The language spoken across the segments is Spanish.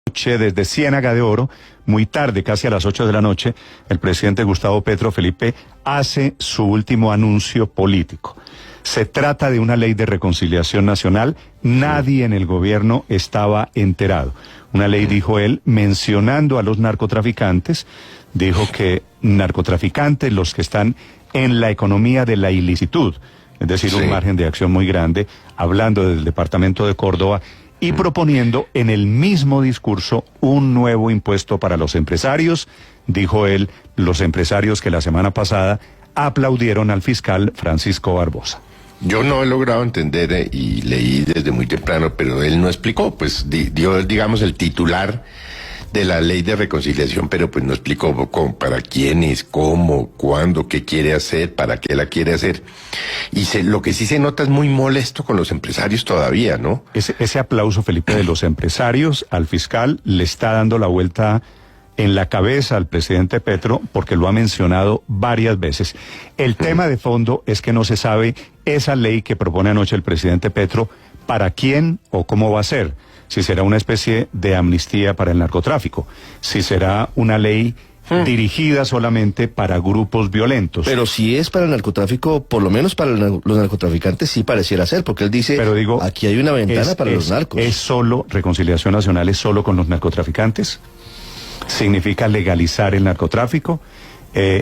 Desde Ciénaga de Oro, muy tarde, casi a las 8 de la noche, el presidente Gustavo Petro, Felipe, hace su último anuncio político. Se trata de una ley de reconciliación nacional. Nadie en el gobierno estaba enterado. Una ley, dijo él, mencionando a los narcotraficantes. Dijo que narcotraficantes, los que están en la economía de la ilicitud, es decir, un margen de acción muy grande, hablando del departamento de Córdoba, y proponiendo en el mismo discurso un nuevo impuesto para los empresarios, dijo él, los empresarios que la semana pasada aplaudieron al fiscal Francisco Barbosa. Yo no he logrado entender y leí desde muy temprano, pero él no explicó, pues dio, digamos, el titular de la ley de reconciliación, pero pues no explicó para quiénes, cómo, cuándo, qué quiere hacer, para qué la quiere hacer. Y lo que sí se nota es muy molesto con los empresarios todavía, ¿no? Ese aplauso, Felipe, de los empresarios al fiscal le está dando la vuelta en la cabeza al presidente Petro, porque lo ha mencionado varias veces. El tema de fondo es que no se sabe esa ley que propone anoche el presidente Petro, para quién o cómo va a ser. Si será una especie de amnistía para el narcotráfico, si será una ley dirigida solamente para grupos violentos. Pero si es para el narcotráfico, por lo menos para los narcotraficantes sí pareciera ser, porque él dice, pero digo, aquí hay una ventana para los narcos. ¿Es solo reconciliación nacional, es solo con los narcotraficantes? ¿Significa legalizar el narcotráfico?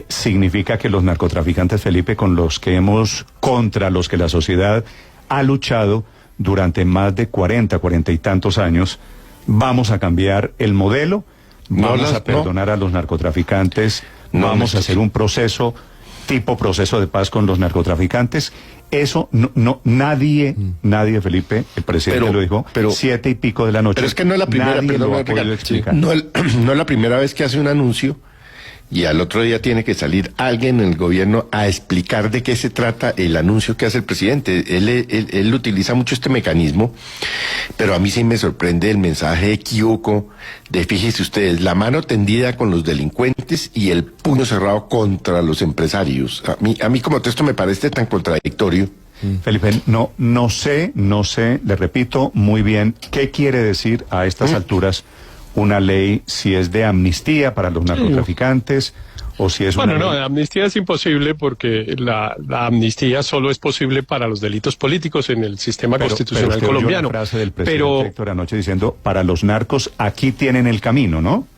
¿Significa que los narcotraficantes, Felipe, contra los que la sociedad ha luchado durante más de 40 y tantos años, vamos a cambiar el modelo, vamos a perdonar a los narcotraficantes, vamos a hacer un proceso, tipo proceso de paz con los narcotraficantes? Eso nadie, Felipe, el presidente lo dijo, 7 y pico de la noche. Pero es que no es la primera, no es la primera vez que hace un anuncio y al otro día tiene que salir alguien en el gobierno a explicar de qué se trata el anuncio que hace el presidente. Él utiliza mucho este mecanismo, pero a mí sí me sorprende el mensaje equívoco de, fíjese ustedes, la mano tendida con los delincuentes y el puño cerrado contra los empresarios. A mí como texto me parece tan contradictorio. Felipe, no sé, le repito muy bien, ¿qué quiere decir a estas alturas una ley, si es de amnistía para los narcotraficantes o si es una ley? De amnistía es imposible, porque la amnistía solo es posible para los delitos políticos en el sistema constitucional colombiano. Oyó la frase del presidente Héctor anoche diciendo, para los narcos aquí tienen el camino, ¿no?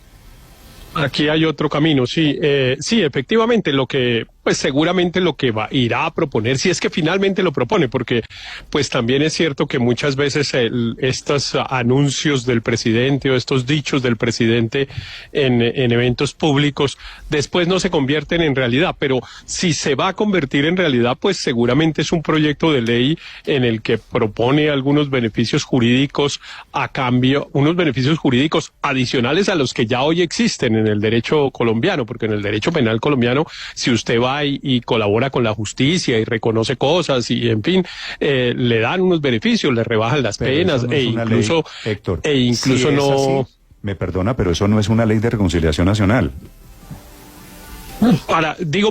Aquí hay otro camino, sí, efectivamente, lo que, pues seguramente lo que irá a proponer, si es que finalmente lo propone, porque pues también es cierto que muchas veces estos anuncios del presidente o estos dichos del presidente en eventos públicos después no se convierten en realidad, pero si se va a convertir en realidad, pues seguramente es un proyecto de ley en el que propone algunos beneficios jurídicos a cambio, unos beneficios jurídicos adicionales a los que ya hoy existen en el derecho colombiano, porque en el derecho penal colombiano, si usted va y colabora con la justicia y reconoce cosas y en fin, le dan unos beneficios, le rebajan las penas incluso si no... Así, me perdona, pero eso no es una ley de reconciliación nacional.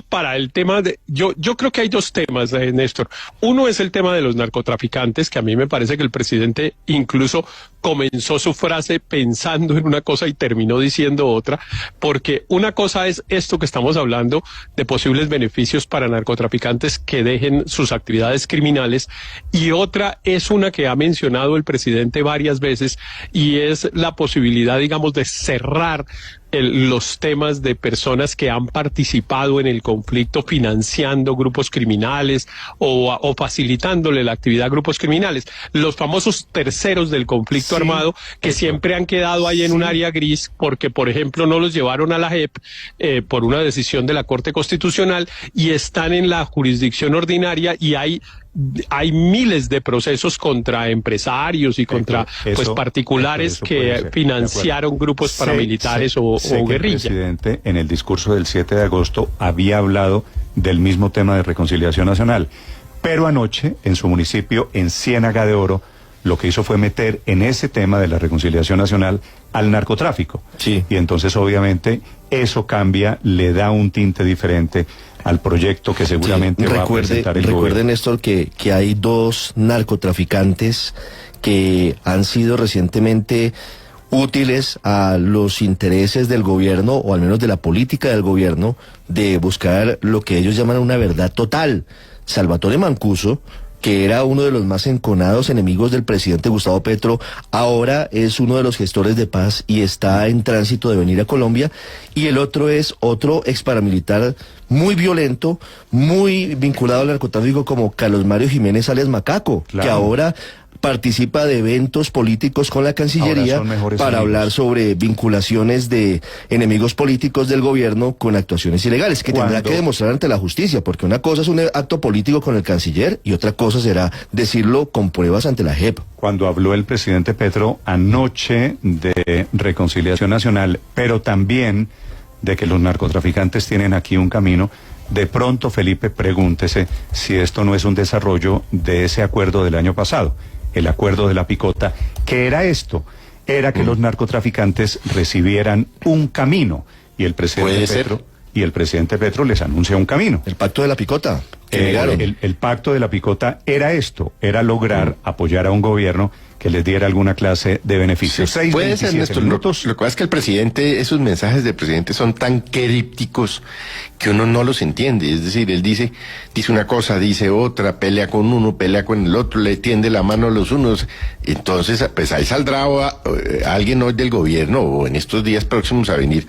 Para el tema de... Yo creo que hay dos temas, Néstor. Uno es el tema de los narcotraficantes, que a mí me parece que el presidente incluso comenzó su frase pensando en una cosa y terminó diciendo otra, porque una cosa es esto que estamos hablando de posibles beneficios para narcotraficantes que dejen sus actividades criminales, y otra es una que ha mencionado el presidente varias veces, y es la posibilidad, digamos, de cerrar los temas de personas que han participado en el conflicto financiando grupos criminales o facilitándole la actividad a grupos criminales. Los famosos terceros del conflicto armado, que siempre han quedado ahí en un área gris porque, por ejemplo, no los llevaron a la JEP por una decisión de la Corte Constitucional y están en la jurisdicción ordinaria, y hay miles de procesos contra empresarios y contra particulares que financiaron grupos paramilitares o guerrilla. El presidente en el discurso del 7 de agosto había hablado del mismo tema de reconciliación nacional, pero anoche en su municipio, en Ciénaga de Oro, lo que hizo fue meter en ese tema de la reconciliación nacional al narcotráfico. Sí. Y entonces obviamente eso cambia, le da un tinte diferente al proyecto que seguramente va a presentar el gobierno. Recuerden, Néstor, que hay 2 narcotraficantes que han sido recientemente útiles a los intereses del gobierno, o al menos de la política del gobierno, de buscar lo que ellos llaman una verdad total. Salvatore Mancuso, que era uno de los más enconados enemigos del presidente Gustavo Petro, ahora es uno de los gestores de paz y está en tránsito de venir a Colombia, y el otro es otro ex paramilitar muy violento, muy vinculado al narcotráfico, como Carlos Mario Jiménez alias Macaco, claro, que ahora participa de eventos políticos con la Cancillería para hablar sobre vinculaciones de enemigos políticos del gobierno con actuaciones ilegales, que tendrá que demostrar ante la justicia, porque una cosa es un acto político con el canciller y otra cosa será decirlo con pruebas ante la JEP. Cuando habló el presidente Petro anoche de reconciliación nacional, pero también de que los narcotraficantes tienen aquí un camino, de pronto, Felipe, pregúntese si esto no es un desarrollo de ese acuerdo del año pasado, el acuerdo de la picota. ¿Qué era esto? Era que los narcotraficantes recibieran un camino, y el presidente Petro les anuncia un camino. El pacto de la picota. El pacto de la picota era esto, era lograr apoyar a un gobierno que les diera alguna clase de beneficios. Sí, puede ser, Néstor. Lo que pasa es que el presidente, esos mensajes del presidente son tan crípticos que uno no los entiende. Es decir, él dice una cosa, dice otra, pelea con uno, pelea con el otro, le tiende la mano a los unos. Entonces, pues ahí saldrá alguien hoy del gobierno o en estos días próximos a venir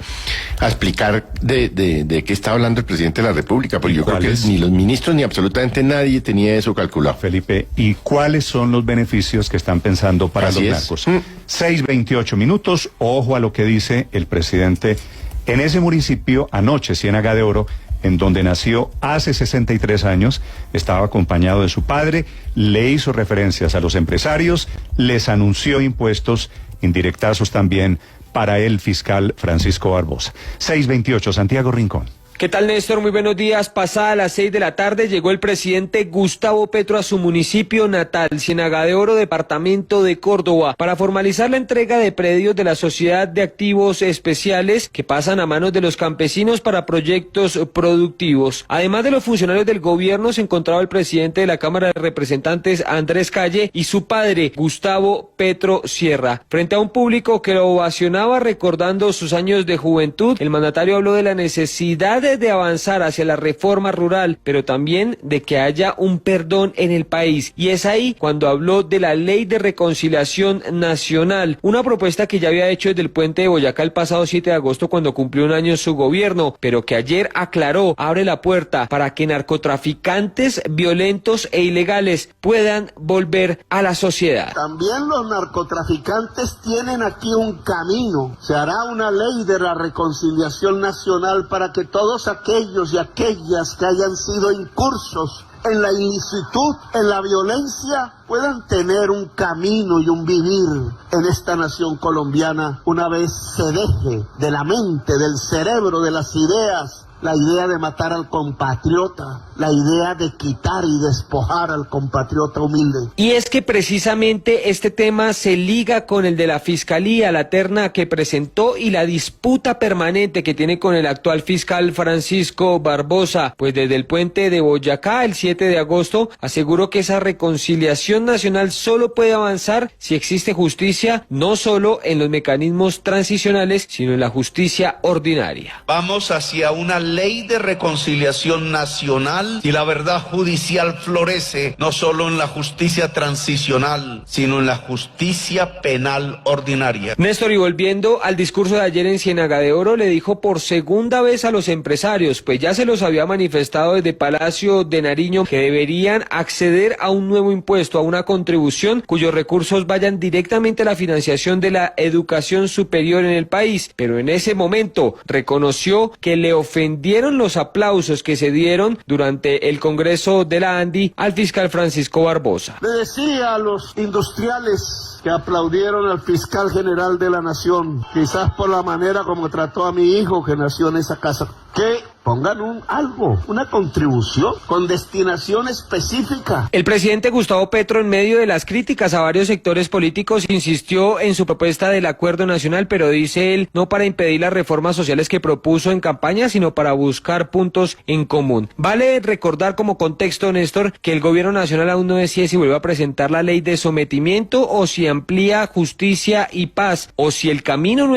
a explicar de qué está hablando el presidente de la República, porque yo creo que ni los ministros ni absolutamente nadie tenía eso calculado. Felipe, ¿y cuáles son los beneficios que están pensando para los narcos? 6:28 minutos, ojo a lo que dice el presidente en ese municipio anoche, Ciénaga de Oro, en donde nació hace 63 años, estaba acompañado de su padre, le hizo referencias a los empresarios, les anunció impuestos indirectazos también para el fiscal Francisco Barbosa. 6:28, Santiago Rincón. ¿Qué tal, Néstor? Muy buenos días. Pasada las 6 de la tarde llegó el presidente Gustavo Petro a su municipio natal, Ciénaga de Oro, departamento de Córdoba, para formalizar la entrega de predios de la Sociedad de Activos Especiales que pasan a manos de los campesinos para proyectos productivos. Además de los funcionarios del gobierno, se encontraba el presidente de la Cámara de Representantes, Andrés Calle, y su padre, Gustavo Petro Sierra. Frente a un público que lo ovacionaba recordando sus años de juventud, el mandatario habló de la necesidad de avanzar hacia la reforma rural, pero también de que haya un perdón en el país. Y es ahí cuando habló de la Ley de Reconciliación Nacional, una propuesta que ya había hecho desde el puente de Boyacá el pasado 7 de agosto cuando cumplió un año su gobierno, pero que ayer aclaró, abre la puerta para que narcotraficantes violentos e ilegales puedan volver a la sociedad. También los narcotraficantes tienen aquí un camino. Se hará una ley de la reconciliación nacional para que todos aquellos y aquellas que hayan sido incursos en la ilicitud, en la violencia, puedan tener un camino y un vivir en esta nación colombiana una vez se deje de la mente, del cerebro, de las ideas, la idea de matar al compatriota, la idea de quitar y despojar al compatriota humilde. Y es que precisamente este tema se liga con el de la Fiscalía, la terna que presentó y la disputa permanente que tiene con el actual fiscal Francisco Barbosa, pues desde el puente de Boyacá el 7 de agosto aseguró que esa reconciliación nacional solo puede avanzar si existe justicia, no solo en los mecanismos transicionales, sino en la justicia ordinaria. Vamos hacia una ley de reconciliación nacional y la verdad judicial florece no solo en la justicia transicional, sino en la justicia penal ordinaria. Néstor, y volviendo al discurso de ayer en Ciénaga de Oro, le dijo por segunda vez a los empresarios, pues ya se los había manifestado desde Palacio de Nariño, que deberían acceder a un nuevo impuesto, a una contribución cuyos recursos vayan directamente a la financiación de la educación superior en el país, pero en ese momento reconoció que le ofendieron los aplausos que se dieron durante el Congreso de la ANDI al fiscal Francisco Barbosa. Le decía a los industriales que aplaudieron al fiscal general de la Nación, quizás por la manera como trató a mi hijo que nació en esa casa, que Pongan una contribución con destinación específica. El presidente Gustavo Petro, en medio de las críticas a varios sectores políticos, insistió en su propuesta del acuerdo nacional, pero dice él, no para impedir las reformas sociales que propuso en campaña, sino para buscar puntos en común. Vale recordar como contexto, Néstor, que el gobierno nacional aún no decide si vuelve a presentar la ley de sometimiento o si amplía justicia y paz, o si el camino nuevo